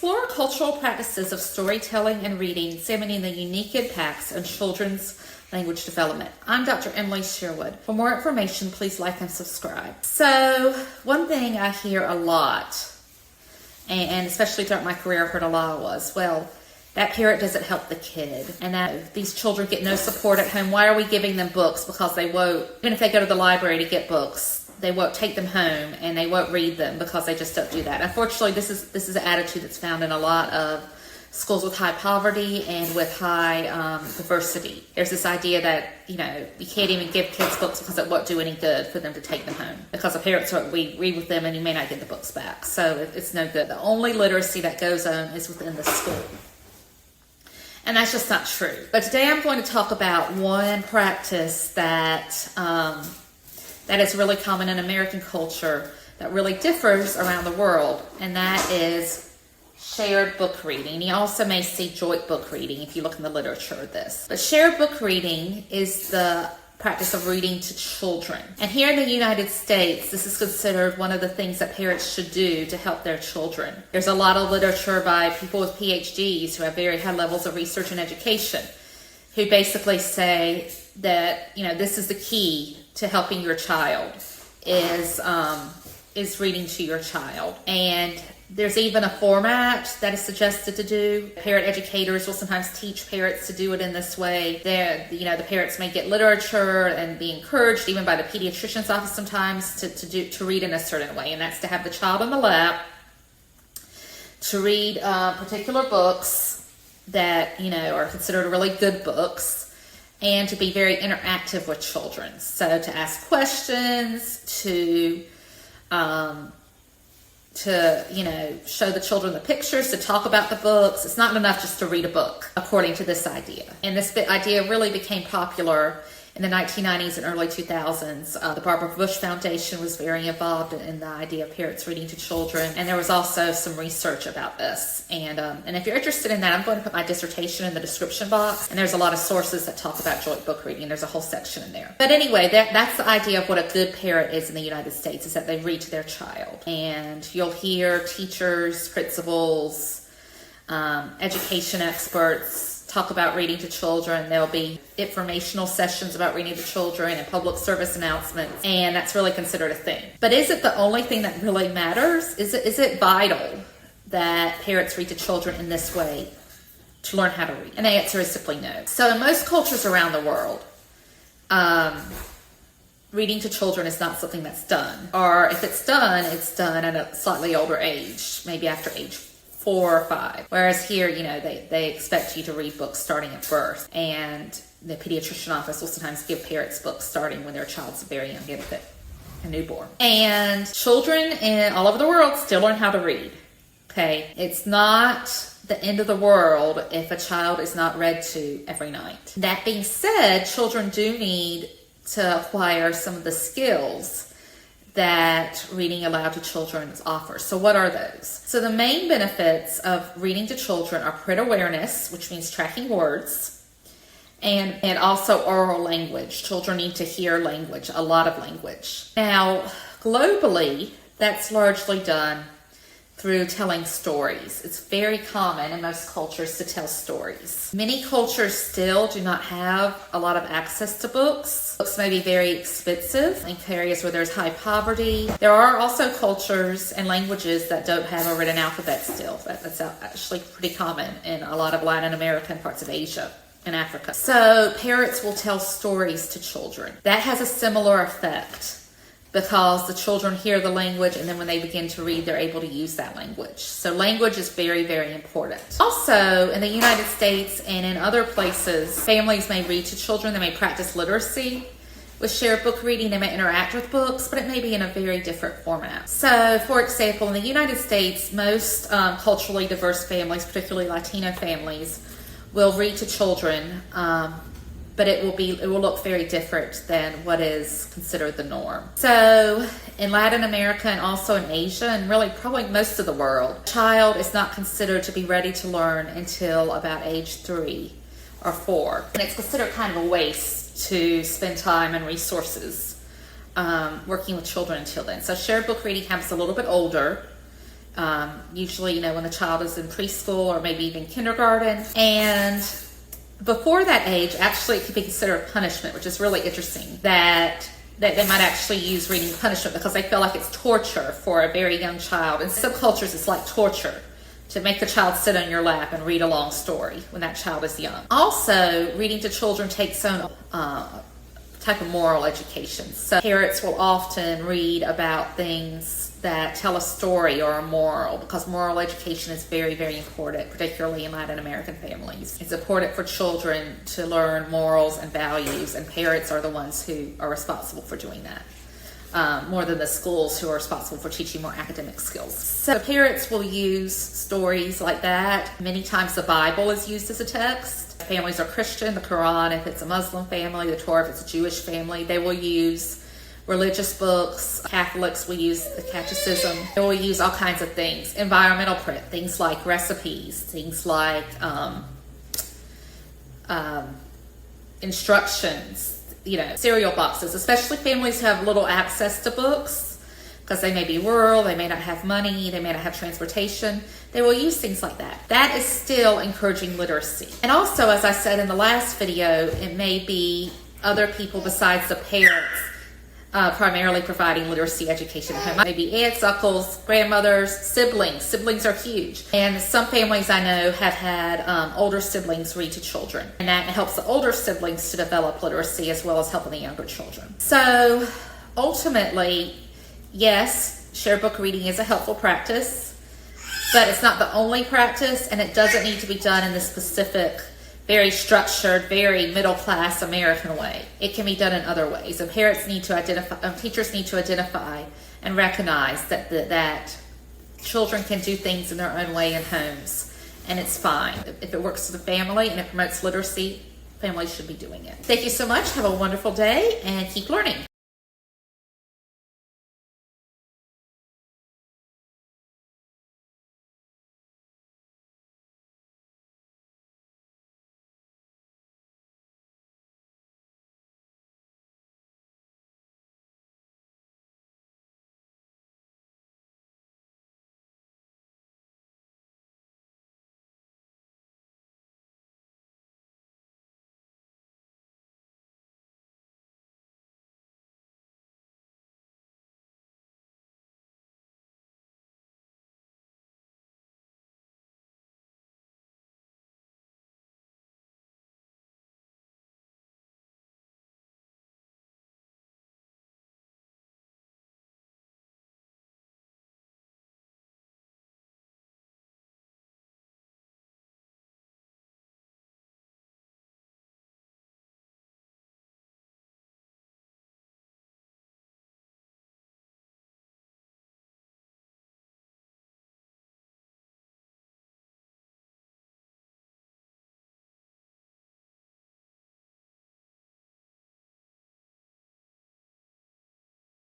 Explore cultural practices of storytelling and reading, examining the unique impacts on children's language development. I'm Dr. Emily Sherwood. For more information, please like and subscribe. So, one thing I hear a lot, and especially throughout my career, I've heard a lot was, well, that parent doesn't help the kid, and that these children get no support at home. Why are we giving them books? Because they won't, even if they go to the library to get books, they won't take them home and they won't read them because they just don't do that. Unfortunately, this is an attitude that's found in a lot of schools with high poverty and with high diversity. There's this idea that, you can't even give kids books because it won't do any good for them to take them home. Because the parents won't read with them and you may not get the books back. So it's no good. The only literacy that goes on is within the school. And that's just not true. But today I'm going to talk about one practice that is really common in American culture that really differs around the world, and that is shared book reading. You also may see joint book reading if you look in the literature of this. But shared book reading is the practice of reading to children. And here in the United States, this is considered one of the things that parents should do to help their children. There's a lot of literature by people with PhDs who have very high levels of research and education who basically say that, this is the key to helping your child is reading to your child. And there's even a format that is suggested to do. Parent educators will sometimes teach parents to do it in this way. The parents may get literature and be encouraged, even by the pediatrician's office sometimes, to read in a certain way. And that's to have the child on the lap, to read particular books that, are considered really good books, and to be very interactive with children. So to ask questions, to show the children the pictures, to talk about the books. It's not enough just to read a book, according to this idea. And this idea really became popular in the 1990s and early 2000s. The Barbara Bush Foundation was very involved in the idea of parents reading to children. And there was also some research about this. And if you're interested in that, I'm going to put my dissertation in the description box. And there's a lot of sources that talk about joint book reading. There's a whole section in there. But anyway, that's the idea of what a good parent is in the United States, is that they read to their child. And you'll hear teachers, principals, education experts talk about reading to children. There'll be informational sessions about reading to children and public service announcements, and that's really considered a thing. But is it the only thing that really matters? Is it vital that parents read to children in this way to learn how to read? And the answer is simply no. So in most cultures around the world, reading to children is not something that's done. Or if it's done at a slightly older age, maybe after age 4 or 5. Whereas here, they expect you to read books starting at birth. And the pediatrician office will sometimes give parents books starting when their child's a very young infant, a newborn. And children all over the world still learn how to read. Okay? It's not the end of the world if a child is not read to every night. That being said, children do need to acquire some of the skills that reading aloud to children offers. So what are those? So the main benefits of reading to children are print awareness, which means tracking words, and also oral language. Children need to hear language, a lot of language. Now, globally, that's largely done through telling stories. It's very common in most cultures to tell stories. Many cultures still do not have a lot of access to books. Books may be very expensive in areas where there's high poverty. There are also cultures and languages that don't have a written alphabet still. That's actually pretty common in a lot of Latin America and parts of Asia and Africa. So parents will tell stories to children. That has a similar effect, because the children hear the language, and then when they begin to read, they're able to use that language. So language is very, very important. Also, in the United States and in other places, families may read to children. They may practice literacy with shared book reading. They may interact with books, but it may be in a very different format. So, for example, in the United States, most culturally diverse families, particularly Latino families, will read to children, but it will look very different than what is considered the norm. So in Latin America and also in Asia, and really probably most of the world, a child is not considered to be ready to learn until about age 3 or 4. And it's considered kind of a waste to spend time and resources working with children until then. So shared book reading happens a little bit older, usually, when the child is in preschool or maybe even kindergarten. And before that age, actually, it could be considered punishment, which is really interesting, that they might actually use reading punishment because they feel like it's torture for a very young child. In some cultures, it's like torture to make the child sit on your lap and read a long story when that child is young. Also, reading to children takes on type of moral education. So parents will often read about things that tell a story or a moral, because moral education is very, very important, particularly in Latin American families. It's important for children to learn morals and values, and parents are the ones who are responsible for doing that, more than the schools who are responsible for teaching more academic skills. So parents will use stories like that. Many times the Bible is used as a text. If families are Christian, the Quran; if it's a Muslim family, the Torah; if it's a Jewish family, they will use religious books. Catholics will use the catechism. They will use all kinds of things. Environmental print, things like recipes, things like instructions, cereal boxes, especially families who have little access to books because they may be rural, they may not have money, they may not have transportation. They will use things like that. That is still encouraging literacy. And also, as I said in the last video, it may be other people besides the parents primarily providing literacy education at home. Maybe aunts, uncles, grandmothers, siblings. Siblings are huge. And some families I know have had older siblings read to children. And that helps the older siblings to develop literacy as well as helping the younger children. So ultimately, yes, shared book reading is a helpful practice, but it's not the only practice, and it doesn't need to be done in the specific, very structured, very middle-class American way. It can be done in other ways. And parents need to identify, teachers need to identify and recognize that children can do things in their own way in homes, and it's fine. If it works for the family and it promotes literacy, families should be doing it. Thank you so much. Have a wonderful day and keep learning.